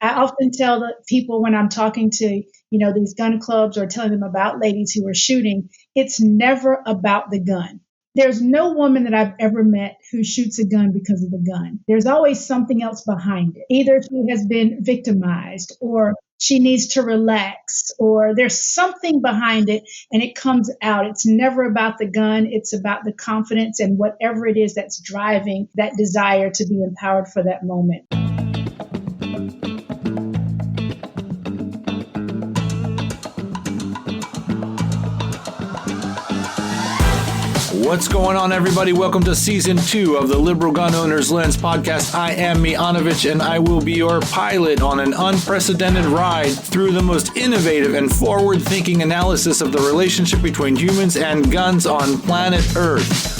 I often tell the people when I'm talking to, these gun clubs or telling them about ladies who are shooting, it's never about the gun. There's no woman that I've ever met who shoots a gun because of the gun. There's always something else behind it. Either she has been victimized or she needs to relax or there's something behind it and it comes out. It's never about the gun. It's about the confidence and whatever it is that's driving that desire to be empowered for that moment. What's going on, everybody? Welcome to Season 2 of the Liberal Gun Owner's Lens podcast. I am Miyanovich, and I will be your pilot on an unprecedented ride through the most innovative and forward-thinking analysis of the relationship between humans and guns on planet Earth.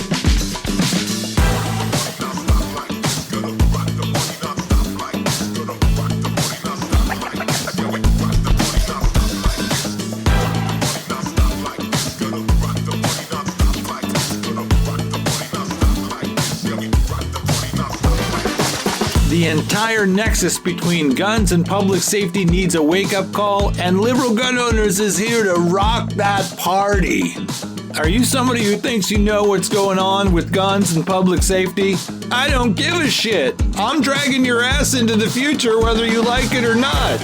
The entire nexus between guns and public safety needs a wake-up call, and Liberal Gun Owners is here to rock that party. Are you somebody who thinks you know what's going on with guns and public safety? I don't give a shit. I'm dragging your ass into the future whether you like it or not.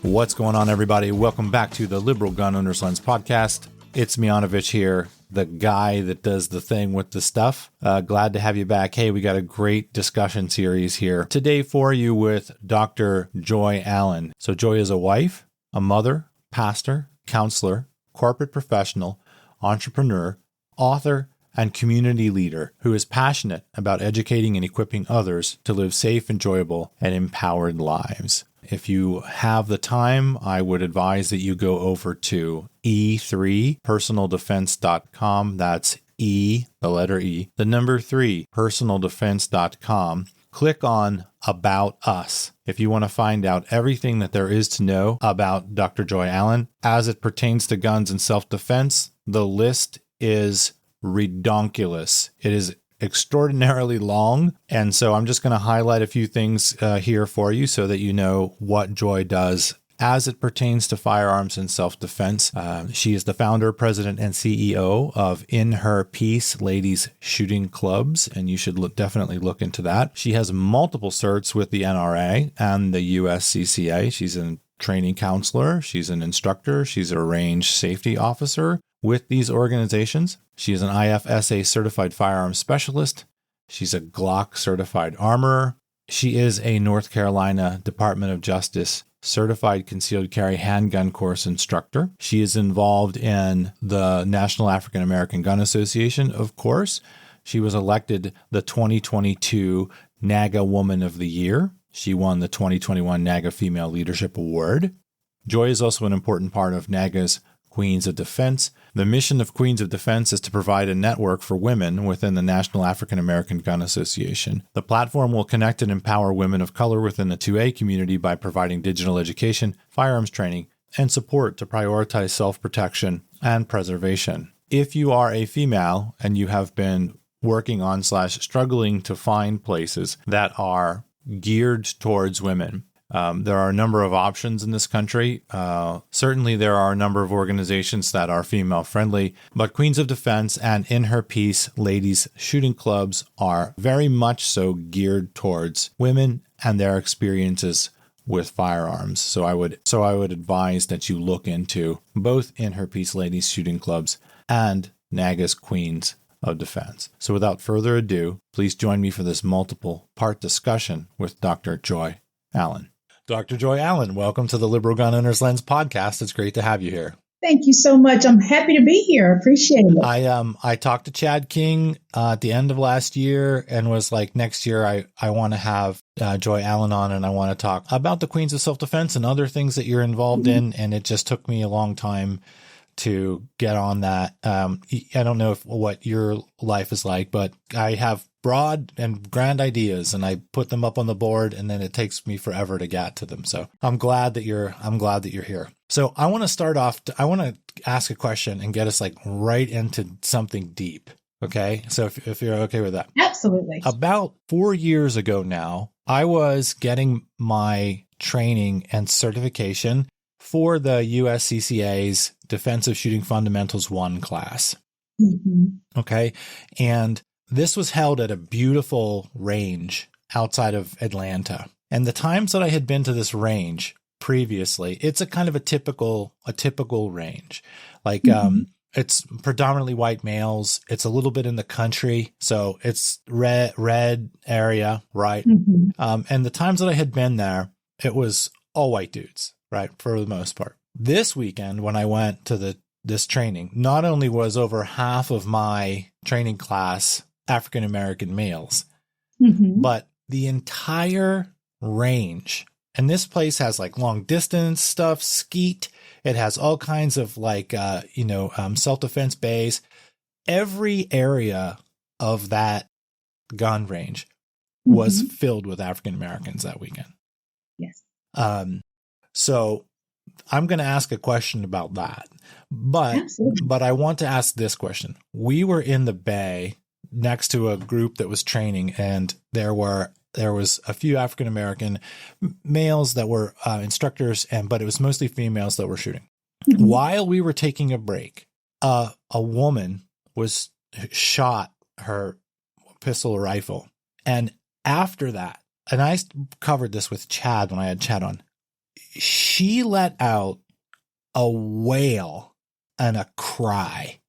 What's going on, everybody? Welcome back to the Liberal Gun Owner's Lens podcast. It's Miyanovich here, the guy that does the thing with the stuff. Glad to have you back. Hey, we got a great discussion series here today for you with Dr. Joy Allen. So Joy is a wife, a mother, pastor, counselor, corporate professional, entrepreneur, author, and community leader who is passionate about educating and equipping others to live safe, enjoyable, and empowered lives. If you have the time, I would advise that you go over to e3personaldefense.com. That's E, the letter E, the number 3, personaldefense.com. Click on About Us if you want to find out everything that there is to know about Dr. Joy Allen. As it pertains to guns and self-defense, the list is redonkulous. It is extraordinarily long, and so I'm just going to highlight a few things here for you so that you know what Joy does as it pertains to firearms and self-defense. She is the founder, president, and CEO of In Her Peace Ladies Shooting Clubs, and you should definitely look into that. She has multiple certs with the NRA and the USCCA. She's a training counselor. She's an instructor. She's a range safety officer with these organizations. She is an IFSA certified firearms specialist. She's a Glock certified armorer. She is a North Carolina Department of Justice certified concealed carry handgun course instructor. She is involved in the National African American Gun Association, of course. She was elected the 2022 NAGA Woman of the Year. She won the 2021 NAGA Female Leadership Award. Joy is also an important part of NAGA's Queens of Defense. The mission of Queens of Defense is to provide a network for women within the National African American Gun Association. The platform will connect and empower women of color within the 2A community by providing digital education, firearms training, and support to prioritize self-protection and preservation. If you are a female and you have been working on / struggling to find places that are geared towards women, there are a number of options in this country. Certainly there are a number of organizations that are female friendly, but Queens of Defense and In Her Peace Ladies Shooting Clubs are very much so geared towards women and their experiences with firearms. So I would advise that you look into both In Her Peace Ladies Shooting Clubs and NAGA's Queens of Defense. So without further ado, please join me for this multiple part discussion with Dr. Joy Allen. Dr. Joy Allen, welcome to the Liberal Gun Owner's Lens podcast. It's great to have you here. Thank you so much. I'm happy to be here. Appreciate it. I talked to Chad King at the end of last year and was like, next year I want to have Joy Allen on, and I want to talk about the Queens of Self-Defense and other things that you're involved in. And it just took me a long time to get on that. I don't know what your life is like, but I have broad and grand ideas, and I put them up on the board, and then it takes me forever to get to them. So I'm glad that you're here. So I want to start off, I want to ask a question and get us like right into something deep. Okay. So if you're okay with that. Absolutely. About 4 years ago now, I was getting my training and certification for the USCCA's Defensive Shooting Fundamentals 1 class. Mm-hmm. Okay. And this was held at a beautiful range outside of Atlanta. And the times that I had been to this range previously, it's a kind of a typical range. Like, it's predominantly white males. It's a little bit in the country. So it's red area, right? And the times that I had been there, it was all white dudes, right? For the most part. This weekend, when I went to this training, not only was over half of my training class African-American males, but the entire range. And this place has like long distance stuff, skeet. It has all kinds of like, self-defense bays. Every area of that gun range was filled with African Americans that weekend. Yes. So I'm going to ask a question about that, but I want to ask this question. We were in the bay next to a group that was training, and there was a few African American males that were instructors, but it was mostly females that were shooting. While we were taking a break, a woman was shot her pistol or rifle, and after that, and I covered this with Chad when I had Chad on, she let out a wail and a cry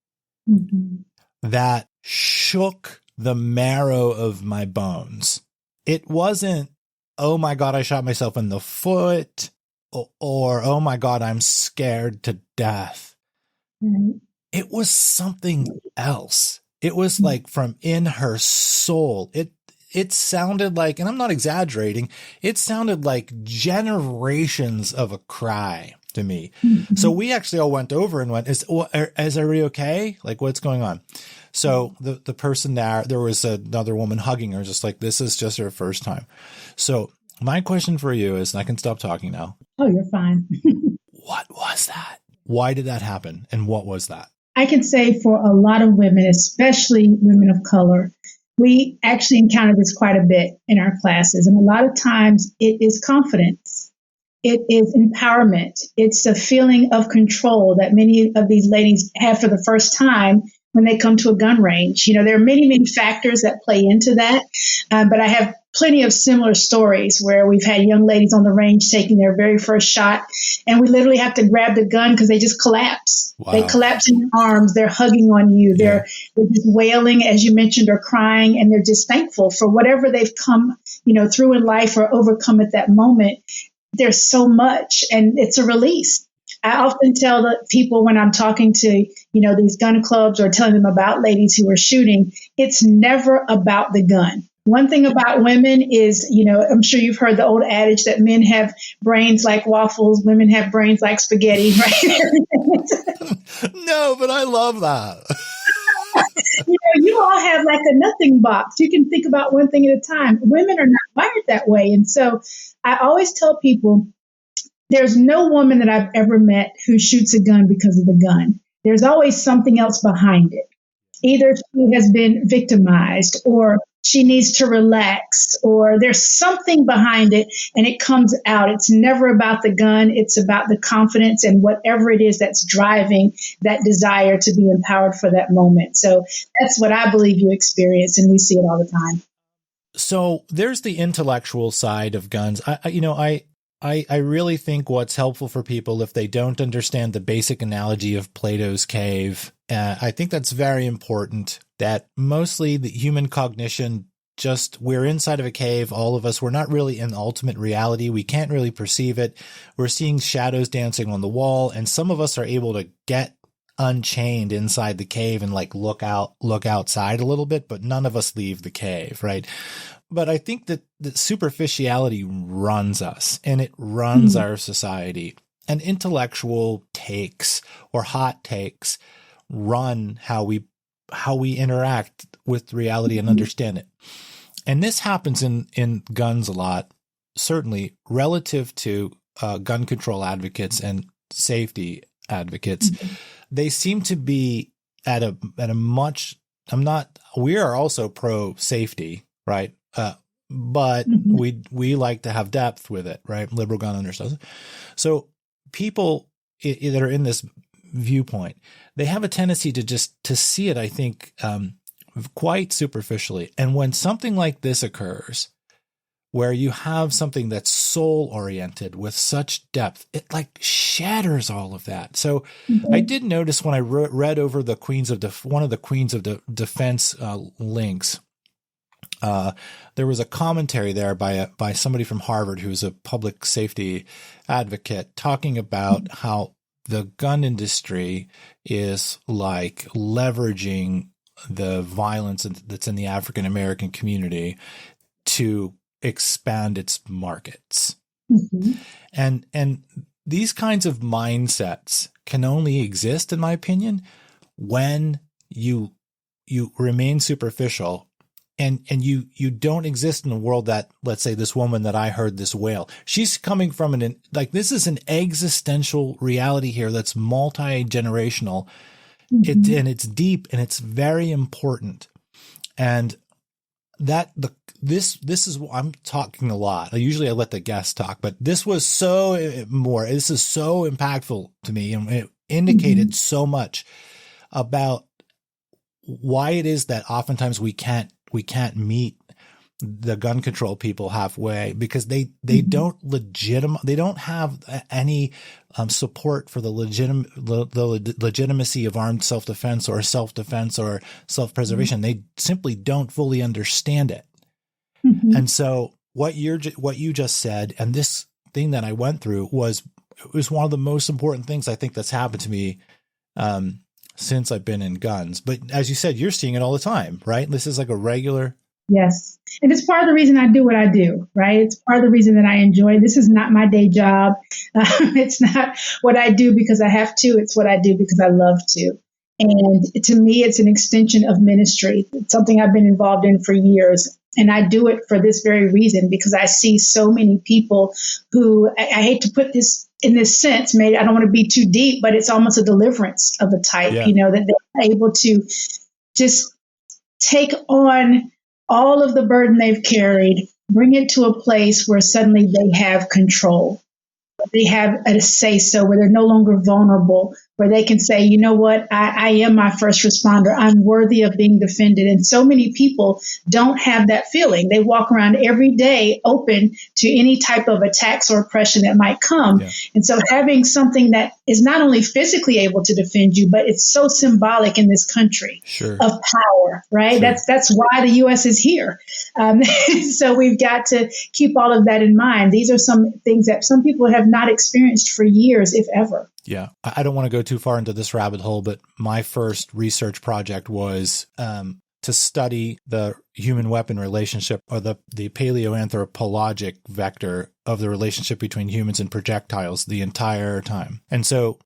that shook the marrow of my bones. It wasn't, oh my God, I shot myself in the foot, or oh my God, I'm scared to death. It was something else. It was like from in her soul. It sounded like, and I'm not exaggerating, it sounded like generations of a cry to me. So we actually all went over and went, is everybody okay? Like, what's going on? So the person there was another woman hugging her, just like, this is just her first time. So my question for you is, and I can stop talking now. Oh, you're fine. What was that? Why did that happen? And what was that? I can say for a lot of women, especially women of color, we actually encounter this quite a bit in our classes. And a lot of times it is confidence. It is empowerment. It's a feeling of control that many of these ladies have for the first time when they come to a gun range. You know, there are many, many factors that play into that. But I have plenty of similar stories where we've had young ladies on the range taking their very first shot, and we literally have to grab the gun because they just collapse. Wow. They collapse in your arms. They're hugging on you. They're just wailing, as you mentioned, or crying, and they're just thankful for whatever they've come, through in life or overcome at that moment. There's so much, and it's a release. I often tell the people when I'm talking to, these gun clubs or telling them about ladies who are shooting, it's never about the gun. One thing about women is, I'm sure you've heard the old adage that men have brains like waffles, women have brains like spaghetti, right? No, but I love that. You all have like a nothing box. You can think about one thing at a time. Women are not wired that way. And so I always tell people, there's no woman that I've ever met who shoots a gun because of the gun. There's always something else behind it. Either she has been victimized, or she needs to relax, or there's something behind it and it comes out. It's never about the gun. It's about the confidence and whatever it is that's driving that desire to be empowered for that moment. So that's what I believe you experience, and we see it all the time. So there's the intellectual side of guns. I really think what's helpful for people, if they don't understand the basic analogy of Plato's cave, I think that's very important, that mostly the human cognition, we're inside of a cave, all of us, we're not really in ultimate reality. We can't really perceive it. We're seeing shadows dancing on the wall, and some of us are able to get unchained inside the cave and like look outside a little bit, but none of us leave the cave, right? But I think that superficiality runs us, and it runs our society. And intellectual takes or hot takes run how we interact with reality and understand it. And this happens in guns a lot, certainly relative to gun control advocates and safety advocates, they seem to be at a much, we are also pro safety, right? But we like to have depth with it, right? Liberal gun owners does. So people that are in this viewpoint, they have a tendency to see it, I think, quite superficially. And when something like this occurs, where you have something that's soul oriented with such depth, it like shatters all of that. So I did notice when I read over the one of the Queens of Defense links, there was a commentary there by somebody from Harvard who's a public safety advocate talking about how the gun industry is like leveraging the violence that's in the African American community to expand its markets. And these kinds of mindsets can only exist, in my opinion, when you remain superficial and you don't exist in a world that, let's say, this woman that I heard this wail, she's coming from this is an existential reality here that's multi-generational. And it's deep and it's very important. And this is what I'm talking a lot. Usually I let the guests talk, but this is so impactful to me, and it indicated so much about why it is that oftentimes we can't meet the gun control people halfway, because they don't have any support for the legitimacy of armed self-defense or self-defense or self-preservation. They simply don't fully understand it. And so what you just said, and this thing that I went through was one of the most important things I think that's happened to me since I've been in guns. But as you said, you're seeing it all the time, right? This is like a regular. Yes. And it's part of the reason I do what I do, right? It's part of the reason that I enjoy. This is not my day job. It's not what I do because I have to. It's what I do because I love to. And to me, it's an extension of ministry. It's something I've been involved in for years. And I do it for this very reason, because I see so many people who, I hate to put this in this sense, maybe I don't want to be too deep, but it's almost a deliverance of a type, that they're able to just take on all of the burden they've carried, bring it to a place where suddenly they have control. They have a say-so, where they're no longer vulnerable, where they can say, you know what, I am my first responder. I'm worthy of being defended. And so many people don't have that feeling. They walk around every day open to any type of attacks or oppression that might come. Yeah. And so having something that is not only physically able to defend you, but it's so symbolic in this country of power, right? Sure. That's why the U.S. is here. So we've got to keep all of that in mind. These are some things that some people have not experienced for years, if ever. Yeah. I don't want to go too far into this rabbit hole, but my first research project was to study the human weapon relationship, or the paleoanthropologic vector of the relationship between humans and projectiles the entire time. And so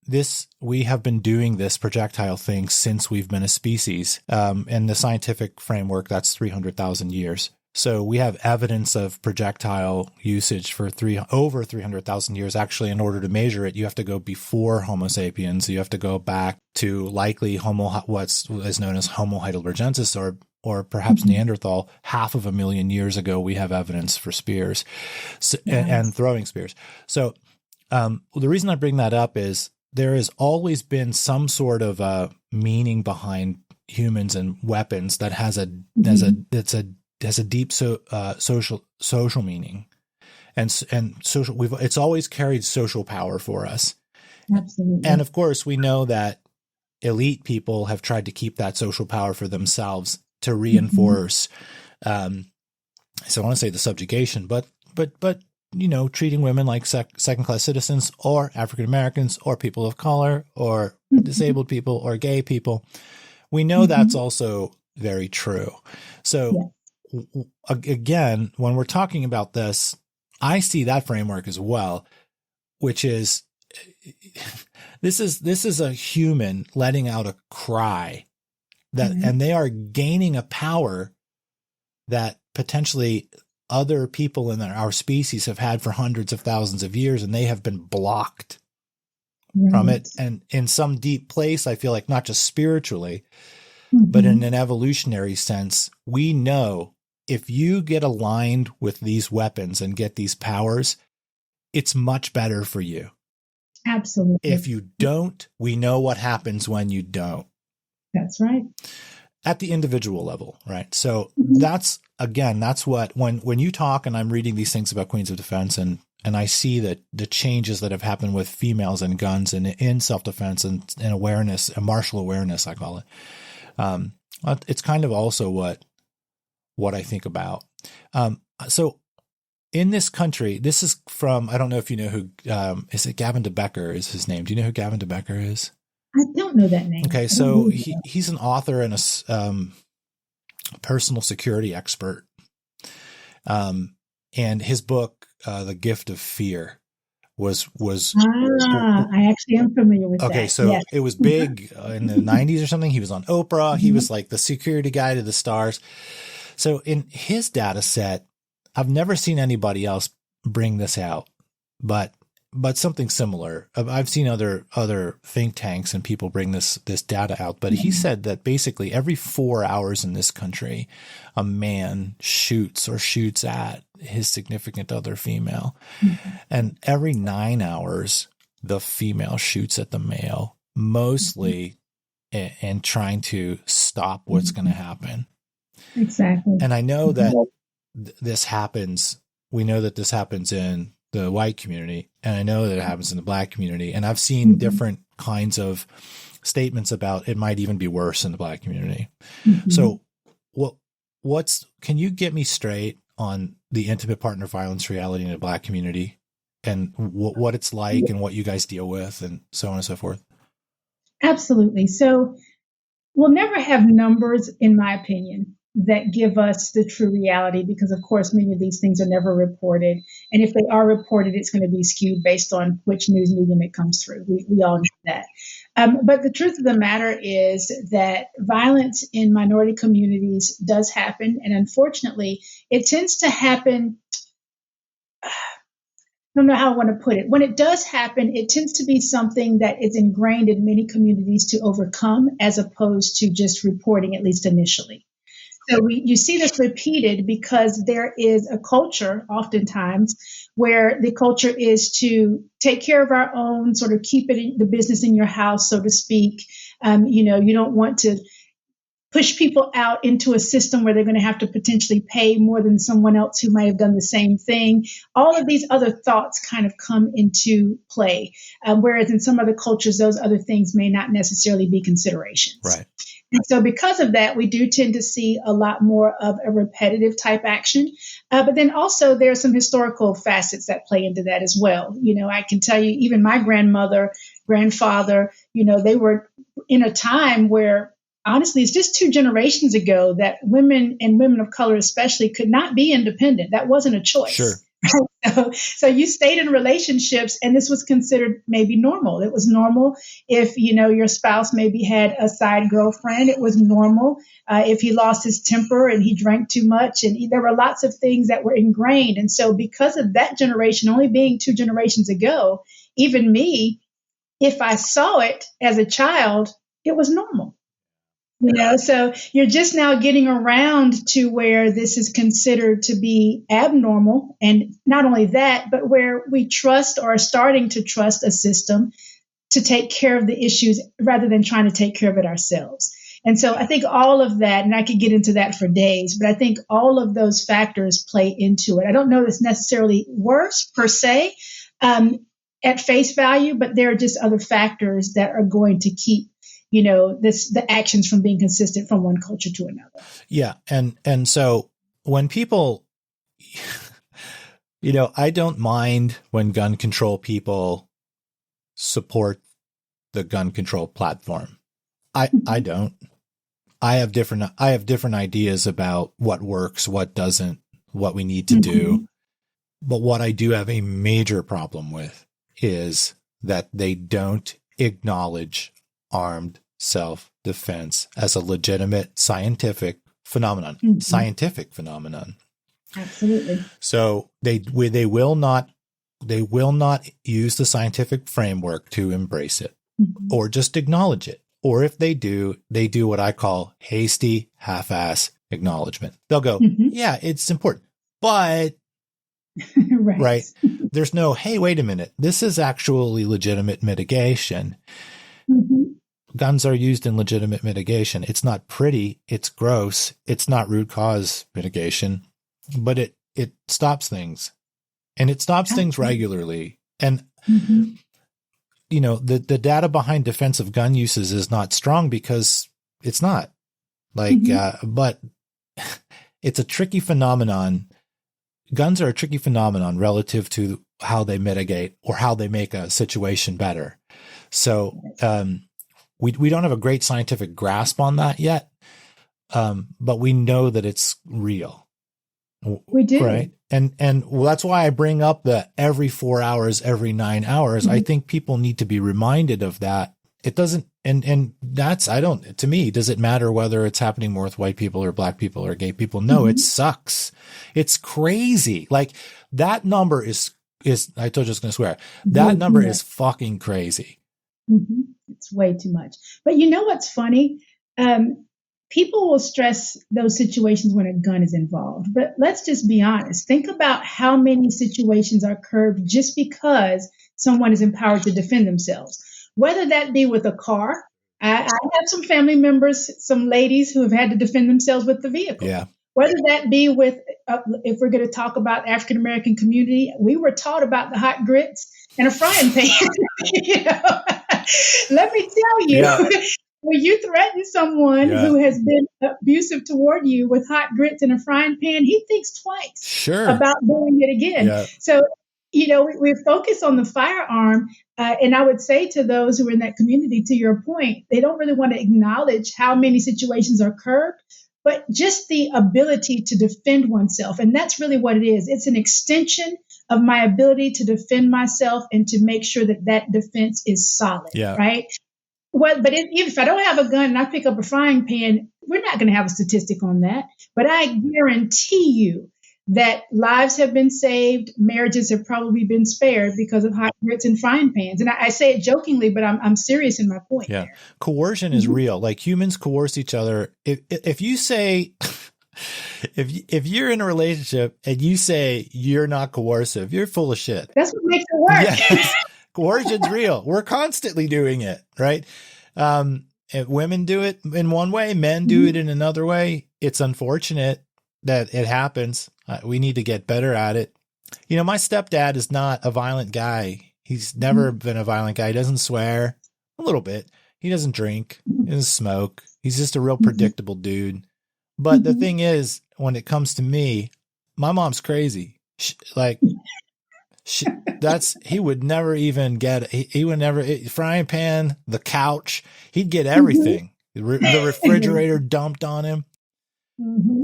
we have been doing this projectile thing since we've been a species. In the scientific framework, that's 300,000 years. So we have evidence of projectile usage for over 300,000 years. Actually, in order to measure it, you have to go before Homo sapiens. You have to go back to likely what is known as Homo heidelbergensis, or perhaps Neanderthal. 500,000 years ago, we have evidence for spears and throwing spears. So the reason I bring that up is there has always been some sort of meaning behind humans and weapons that has a deep social meaning, and social. It's always carried social power for us. Absolutely. And of course, we know that elite people have tried to keep that social power for themselves to reinforce. So I want to say the subjugation, but treating women like second-class citizens, or African Americans, or people of color, or disabled people, or gay people. We know that's also very true. So. Again, when we're talking about this, I see that framework as well, which is this is a human letting out a cry that, and they are gaining a power that potentially other people in our species have had for hundreds of thousands of years, and they have been blocked from Right. it. And in some deep place, I feel like not just spiritually, Mm-hmm. but in an evolutionary sense, we know if you get aligned with these weapons and get these powers, it's much better for you. Absolutely. If you don't, we know what happens when you don't. That's right. At the individual level, right? So Mm-hmm. that's what, when you talk and I'm reading these things about Queens of Defense and I see that the changes that have happened with females and guns and in self-defense and awareness, and martial awareness, I call it. It's kind of also what I think about. So in this country, this is from, I don't know if you know who, is it Gavin de Becker is his name. Do you know who Gavin de Becker is? I don't know that name. Okay. So he's an author and a personal security expert. And his book, The Gift of Fear was I actually am familiar with that. Okay. So yes. it was big in the 90s or something. He was on Oprah. He was like the security guy to the stars. So in his data set, I've never seen anybody else bring this out, but something similar. I've seen other think tanks and people bring this data out, but he said that basically every 4 hours in this country, a man shoots at his significant other female. Mm-hmm. And every 9 hours, the female shoots at the male, mostly and trying to stop what's going to happen. Exactly. And I know that this happens. We know that this happens in the white community, and I know that it happens in the black community. And I've seen different kinds of statements about it might even be worse in the black community. Mm-hmm. So can you get me straight on the intimate partner violence reality in the black community and what it's like and what you guys deal with and so on and so forth? Absolutely. So we'll never have numbers, in my opinion, that give us the true reality because, of course, many of these things are never reported. And if they are reported, it's going to be skewed based on which news medium it comes through. We all know that. But the truth of the matter is that violence in minority communities does happen. And unfortunately, it tends to happen. I don't know how I want to put it. When it does happen, it tends to be something that is ingrained in many communities to overcome as opposed to just reporting, at least initially. So you see this repeated because there is a culture oftentimes where the culture is to take care of our own, sort of keep the business in your house, so to speak. You don't want to push people out into a system where they're going to have to potentially pay more than someone else who might have done the same thing. All of these other thoughts kind of come into play, whereas in some other cultures, those other things may not necessarily be considerations. Right. And so because of that, we do tend to see a lot more of a repetitive type action. But then also there are some historical facets that play into that as well. I can tell you, even my grandmother, grandfather, they were in a time where, honestly, it's just 2 generations ago that women and women of color especially could not be independent. That wasn't a choice. Sure. So you stayed in relationships and this was considered maybe normal. It was normal if, your spouse maybe had a side girlfriend. It was normal if he lost his temper and he drank too much. And there were lots of things that were ingrained. And so because of that generation only being 2 generations ago, even me, if I saw it as a child, it was normal. So you're just now getting around to where this is considered to be abnormal. And not only that, but where we trust or are starting to trust a system to take care of the issues rather than trying to take care of it ourselves. And so I think all of that, and I could get into that for days, but I think all of those factors play into it. I don't know if it's necessarily worse per se at face value, but there are just other factors that are going to keep the actions from being consistent from one culture to another. Yeah. And so when people, I don't mind when gun control people support the gun control platform. I don't. I have different ideas about what works, what doesn't, what we need to do. But what I do have a major problem with is that they don't acknowledge armed self-defense as a legitimate scientific phenomenon. Absolutely. So they will not They will not use the scientific framework to embrace it or just acknowledge it. Or if they do what I call hasty, half-ass acknowledgement. They'll go, yeah, it's important, but right. There's no, hey, wait a minute. This is actually legitimate mitigation. Guns are used in legitimate mitigation. It's not pretty. It's gross. It's not root cause mitigation, but it stops things, and it stops things regularly. And, you know, the data behind defensive gun uses is not strong because it's not like, but it's a tricky phenomenon. Guns are a tricky phenomenon relative to how they mitigate or how they make a situation better. So, we don't have a great scientific grasp on that yet. But we know that it's real. We do. Right. And that's why I bring up the every 4 hours, every 9 hours. I think people need to be reminded of that. It doesn't, and that's, to me, does it matter whether it's happening more with white people or black people or gay people? No, it sucks. It's crazy. Like that number is, I told you I was going to swear. That number is fucking crazy. It's way too much. But you know what's funny? People will stress those situations when a gun is involved. But let's just be honest. Think about how many situations are curbed just because someone is empowered to defend themselves. Whether that be with a car. I have some family members, some ladies who have had to defend themselves with the vehicle. Yeah. Whether that be with, if we're going to talk about African-American community, we were taught about the hot grits and a frying pan. You know? Let me tell you, when you threaten someone who has been abusive toward you with hot grits and a frying pan, he thinks twice about doing it again. Yeah. So, you know, we're focused on the firearm. And I would say to those who are in that community, to your point, they don't really want to acknowledge how many situations are curbed, but just the ability to defend oneself. And that's really what it is. It's an extension of my ability to defend myself and to make sure that that defense is solid, right? Well, but if I don't have a gun and I pick up a frying pan, we're not going to have a statistic on that. But I guarantee you that lives have been saved, marriages have probably been spared because of hot grits and frying pans. And I say it jokingly, but I'm serious in my point. Yeah, coercion is real. Like humans coerce each other. If you say, if you're in a relationship and you say you're not coercive, you're full of shit. That's what makes it work. Yes. Coercion's real. We're constantly doing it, right? If women do it in one way, men do it in another way. It's unfortunate that it happens. We need to get better at it. You know, my stepdad is not a violent guy. He's never been a violent guy. He doesn't swear, a little bit. He doesn't drink. He doesn't smoke. He's just a real predictable dude. But the thing is, when it comes to me, my mom's crazy. He would never even get, he would never, frying pan, the couch, he'd get everything. The refrigerator dumped on him.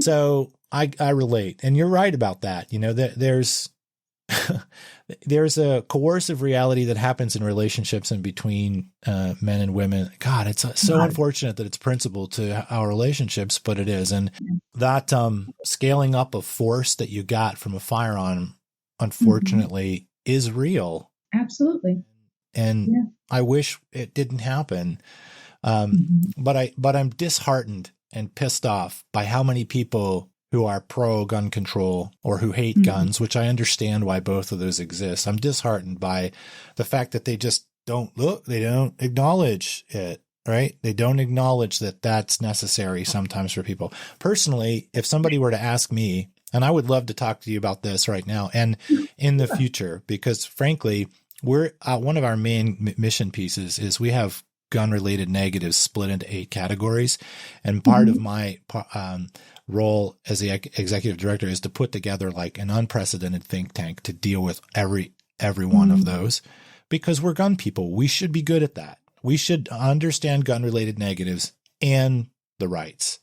So I relate. And you're right about that. You know, there's a coercive reality that happens in relationships and between men and women. God, it's so unfortunate that it's principal to our relationships, but it is. And that scaling up of force that you got from a firearm, unfortunately, is real. Absolutely. And I wish it didn't happen. But I'm disheartened and pissed off by how many people who are pro gun control or who hate guns, which I understand why both of those exist. I'm disheartened by the fact that they just don't look, they don't acknowledge it, right? They don't acknowledge that that's necessary sometimes for people. Personally, if somebody were to ask me, and I would love to talk to you about this right now and in the future, because frankly, we're one of our main mission pieces is we have gun-related negatives split into 8 categories. And part of my role as the executive director is to put together like an unprecedented think tank to deal with every one of those, because we're gun people. We should be good at that. We should understand gun-related negatives and the rights,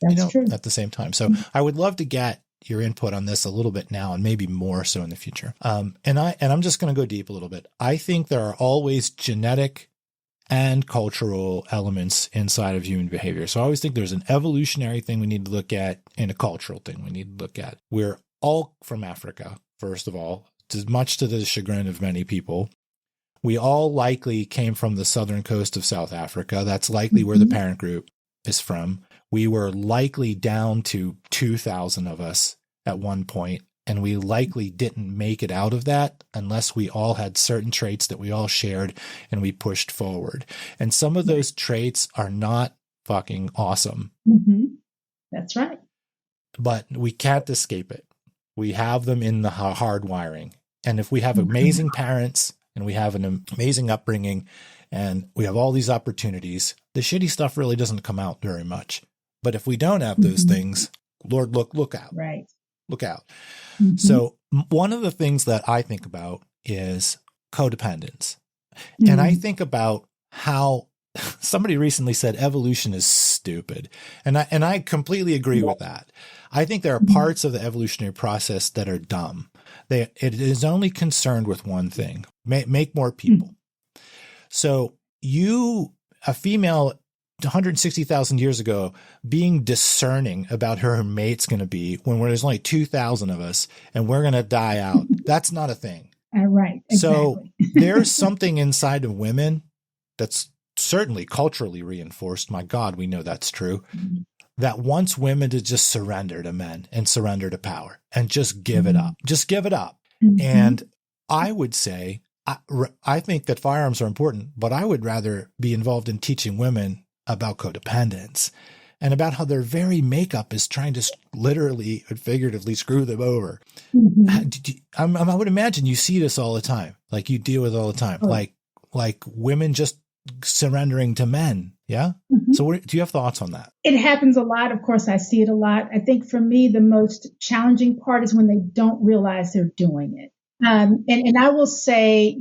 That's true. at the same time. So I would love to get your input on this a little bit now and maybe more so in the future. And I'm just going to go deep a little bit. I think there are always genetic and cultural elements inside of human behavior. So I always think there's an evolutionary thing we need to look at and a cultural thing we need to look at. We're all from Africa, first of all. much to the chagrin of many people. We all likely came from the southern coast of South Africa. That's likely where the parent group is from. We were likely down to 2,000 of us at one point, and we likely didn't make it out of that unless we all had certain traits that we all shared and we pushed forward. And some of those traits are not fucking awesome. Mm-hmm. That's right. But we can't escape it. We have them in the hard wiring. And if we have amazing parents and we have an amazing upbringing and we have all these opportunities, the shitty stuff really doesn't come out very much. But if we don't have those things, Lord, look out. Right. Look out. So one of the things that I think about is codependence. And I think about how somebody recently said evolution is stupid. And I completely agree with that. I think there are parts of the evolutionary process that are dumb. It is only concerned with one thing, make more people. So a female 160,000 years ago, being discerning about who her mate's going to be when there's only 2,000 of us and we're going to die out, that's not a thing. Right. Exactly. So there's something inside of women that's certainly culturally reinforced. My God, we know that's true. That wants women to just surrender to men and surrender to power and just give it up. Just give it up. And I would say, I think that firearms are important, but I would rather be involved in teaching women about codependence and about how their very makeup is trying to literally and figuratively screw them over. I would imagine you see this all the time, like you deal with all the time, like women just surrendering to men. Yeah. So do you have thoughts on that? It happens a lot. Of course, I see it a lot. I think for me, the most challenging part is when they don't realize they're doing it. And I will say,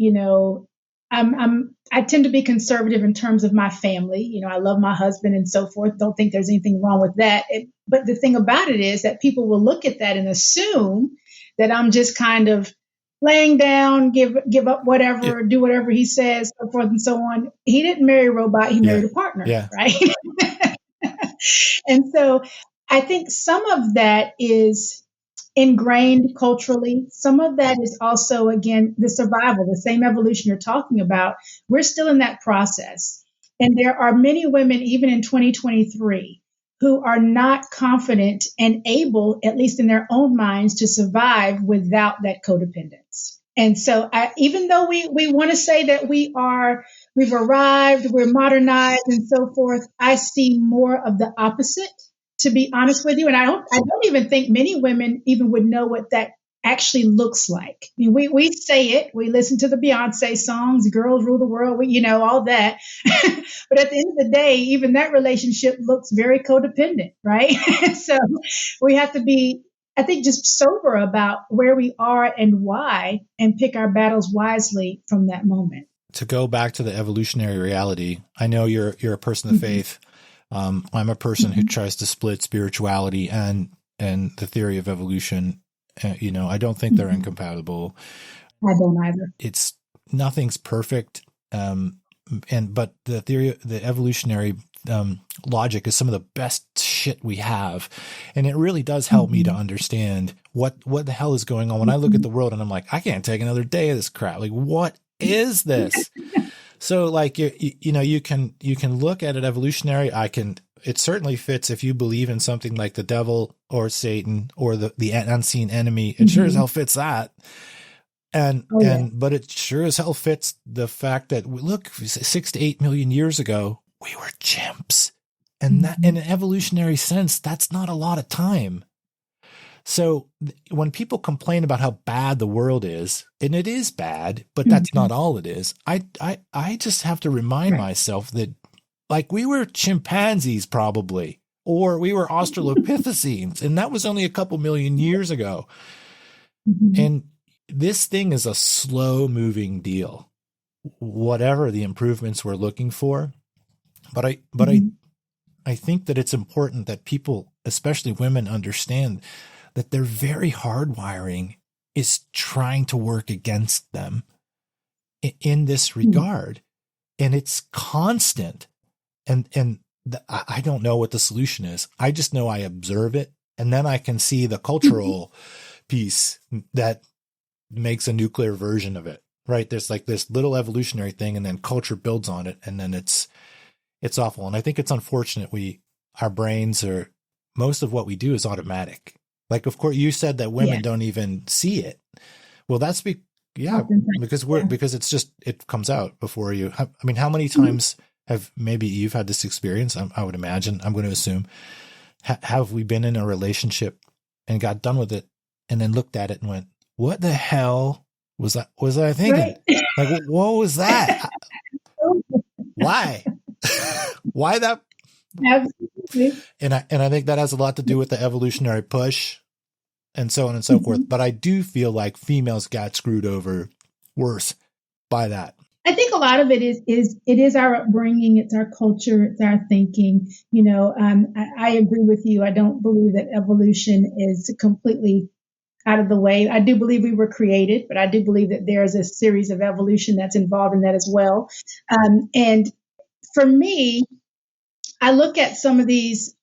I tend to be conservative in terms of my family. I love my husband and so forth. Don't think there's anything wrong with that. But the thing about it is that people will look at that and assume that I'm just kind of laying down, give up whatever, do whatever he says, so forth and so on. He didn't marry a robot. He married a partner, right? And so I think some of that is ingrained culturally. Some of that is also, again, the survival, the same evolution you're talking about. We're still in that process. And there are many women, even in 2023, who are not confident and able, at least in their own minds, to survive without that codependence. And so even though we want to say that we've arrived, we're modernized and so forth, I see more of the opposite, to be honest with you. And I don't even think many women even would know what that actually looks like. I mean, we say it, we listen to the Beyonce songs, girls rule the world, all that. But at the end of the day, even that relationship looks very codependent, right? So we have to be, I think, just sober about where we are and why, and pick our battles wisely from that moment. To go back to the evolutionary reality, I know you're a person of faith. I'm a person who tries to split spirituality and the theory of evolution. I don't think they're incompatible. I don't either. Nothing's perfect. But the evolutionary logic is some of the best shit we have. And it really does help me to understand what the hell is going on when I look at the world and I'm like, I can't take another day of this crap. Like, what is this? So like, you can look at it evolutionary. It certainly fits if you believe in something like the devil or Satan or the unseen enemy. It sure as hell fits that. But it sure as hell fits the fact that look, 6 to 8 million years ago, we were chimps. And that in an evolutionary sense, that's not a lot of time. So when people complain about how bad the world is, and it is bad, but that's not all it is. I just have to remind myself that like we were chimpanzees probably, or we were Australopithecines, and that was only a couple million years ago. And this thing is a slow moving deal, whatever the improvements we're looking for. But I think that it's important that people, especially women, understand that their very hardwiring is trying to work against them in this regard. And it's constant. I don't know what the solution is. I just know I observe it. And then I can see the cultural piece that makes a nuclear version of it, right? There's like this little evolutionary thing, and then culture builds on it, and then it's awful. And I think it's unfortunate our brains are, most of what we do is automatic. Like, of course, you said that women don't even see it. Well, because because it's just, it comes out before you. I mean, how many times maybe you've had this experience? I would imagine, I'm going to assume, have we been in a relationship and got done with it and then looked at it and went, what the hell was I thinking? Right. Like, what was that? Why? Why that? Absolutely. And I think that has a lot to do with the evolutionary push and so on and so forth. But I do feel like females got screwed over worse by that. I think a lot of it is our upbringing, it's our culture, it's our thinking. I agree with you. I don't believe that evolution is completely out of the way. I do believe we were created, but I do believe that there's a series of evolution that's involved in that as well. And for me, I look at some of these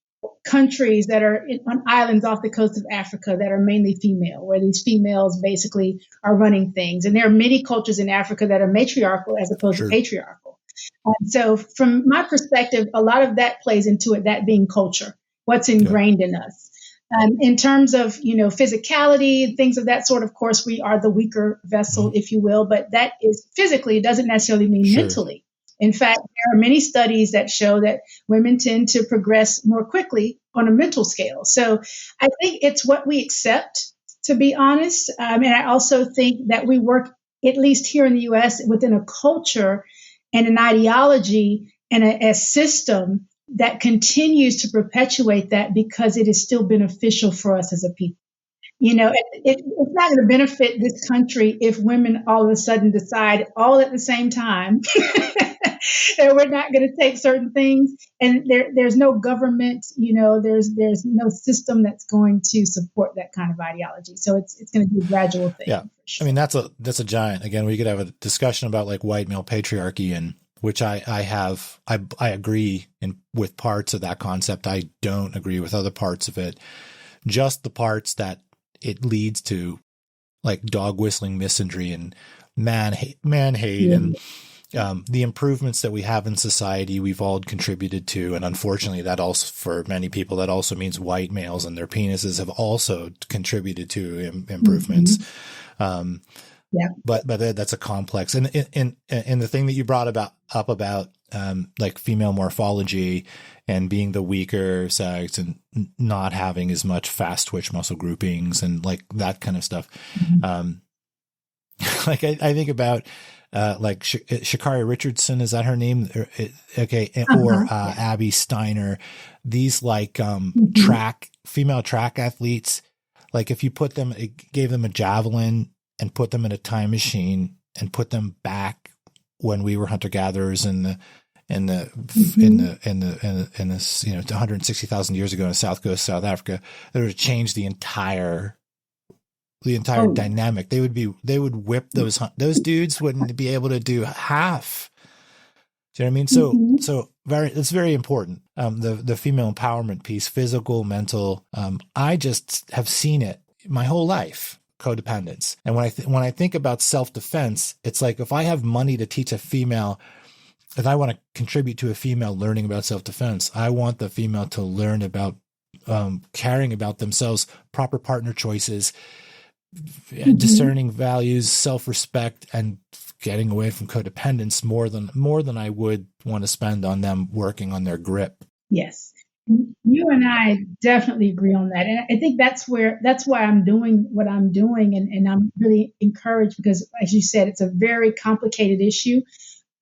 countries that are on islands off the coast of Africa that are mainly female, where these females basically are running things. And there are many cultures in Africa that are matriarchal as opposed to patriarchal. So from my perspective, a lot of that plays into it, that being culture, what's ingrained in us. In terms of, physicality, things of that sort, of course, we are the weaker vessel, if you will, but that is physically, doesn't necessarily mean mentally. In fact, there are many studies that show that women tend to progress more quickly on a mental scale. So I think it's what we accept, to be honest. And I also think that we work, at least here in the U.S., within a culture and an ideology and a system that continues to perpetuate that because it is still beneficial for us as a people. It's not going to benefit this country if women all of a sudden decide all at the same time that we're not going to take certain things. And there's no government, there's no system that's going to support that kind of ideology. So it's going to be a gradual thing. Yeah. Sure. I mean, that's a giant, again, we could have a discussion about like white male patriarchy, and which I agree with parts of that concept. I don't agree with other parts of it. Just the parts that it leads to, like dog whistling misandry and man hate and the improvements that we have in society, we've all contributed to. And unfortunately, that also, for many people, that also means white males and their penises have also contributed to improvements. But that's a complex. And the thing that you brought up about like female morphology and being the weaker sex and not having as much fast twitch muscle groupings and like that kind of stuff. Like I think about like Sha'Carri Richardson, is that her name? Okay. Or Abby Steiner, these like female track athletes. Like if you gave them a javelin and put them in a time machine and put them back when we were hunter gatherers in this 160,000 years ago in the South Coast, South Africa, that would change the entire dynamic. They would whip those dudes, wouldn't be able to do half. Do you know what I mean? So it's very important. The female empowerment piece, physical, mental. I just have seen it my whole life. Codependence. And when I think about self-defense, it's like if I have money to teach a female, if I want to contribute to a female learning about self-defense, I want the female to learn about caring about themselves, proper partner choices, discerning values, self-respect, and getting away from codependence more than I would want to spend on them working on their grip. Yes. You and I definitely agree on that. And I think that's why I'm doing what I'm doing. And I'm really encouraged because, as you said, it's a very complicated issue.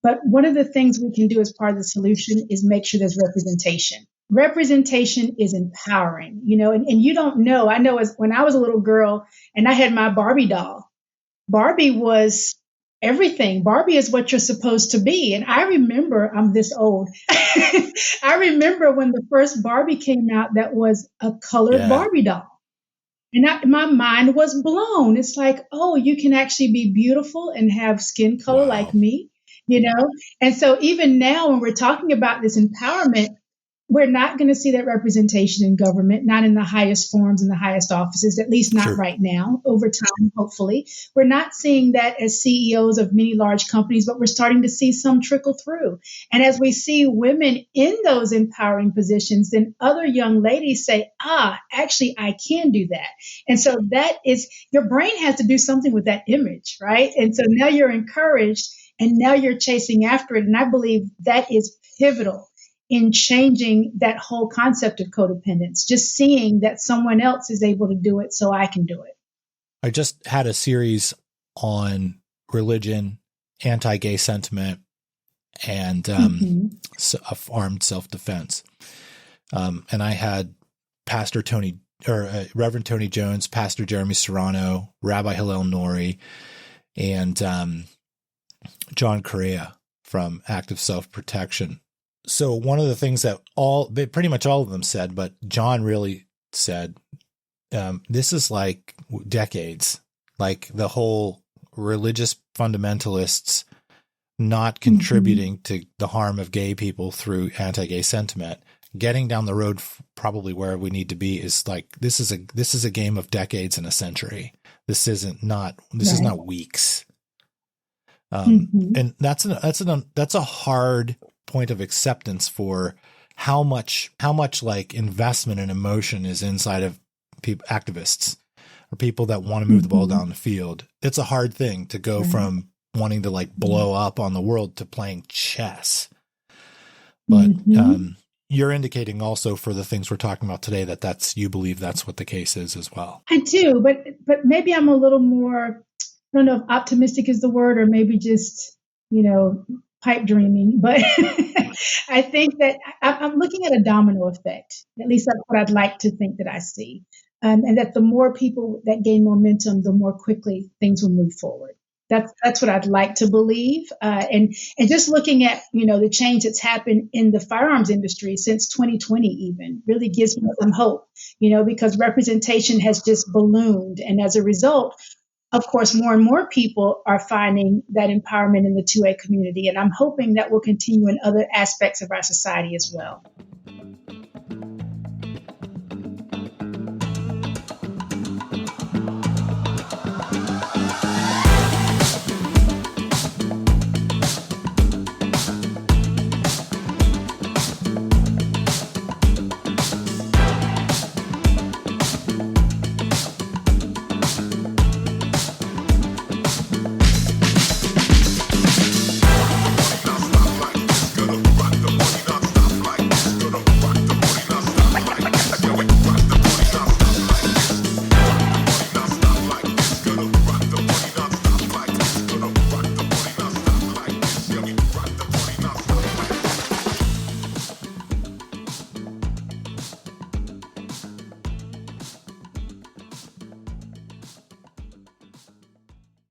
But one of the things we can do as part of the solution is make sure there's representation. Representation is empowering, and you don't know. I know when I was a little girl and I had my Barbie doll, Barbie was everything. Barbie is what you're supposed to be. And I remember, I'm this old. I remember when the first Barbie came out that was a colored Barbie doll. And my mind was blown. It's like, oh, you can actually be beautiful and have skin color like me, And so even now when we're talking about this empowerment, we're not going to see that representation in government, not in the highest forms and the highest offices, at least not Sure. right now. Over time, hopefully. We're not seeing that as CEOs of many large companies, but we're starting to see some trickle through. And as we see women in those empowering positions, then other young ladies say, actually, I can do that. And so that is, your brain has to do something with that image, right? And so now you're encouraged and now you're chasing after it. And I believe that is pivotal in changing that whole concept of codependence, just seeing that someone else is able to do it, so I can do it. I just had a series on religion, anti-gay sentiment, and armed self-defense. And I had Reverend Tony Jones, Pastor Jeremy Serrano, Rabbi Hillel Nori, and John Correa from Active Self-Protection. So one of the things that pretty much all of them said, but John really said, this is like decades, like the whole religious fundamentalists not contributing to the harm of gay people through anti-gay sentiment, getting down the road probably where we need to be is like, this is a game of decades and a century. This is not weeks. And that's a hard point of acceptance for how much like investment and emotion is inside of activists or people that want to move the ball down the field. It's a hard thing to go from wanting to like blow up on the world to playing chess. But you're indicating also for the things we're talking about today that you believe that's what the case is as well. I do, but maybe I'm a little more, I don't know if optimistic is the word, or maybe just, pipe dreaming, but I think that I'm looking at a domino effect. At least that's what I'd like to think that I see. And that the more people that gain momentum, the more quickly things will move forward. That's what I'd like to believe. And just looking at, the change that's happened in the firearms industry since 2020 even really gives me some hope, because representation has just ballooned. And as a result, of course, more and more people are finding that empowerment in the 2A community. And I'm hoping that will continue in other aspects of our society as well.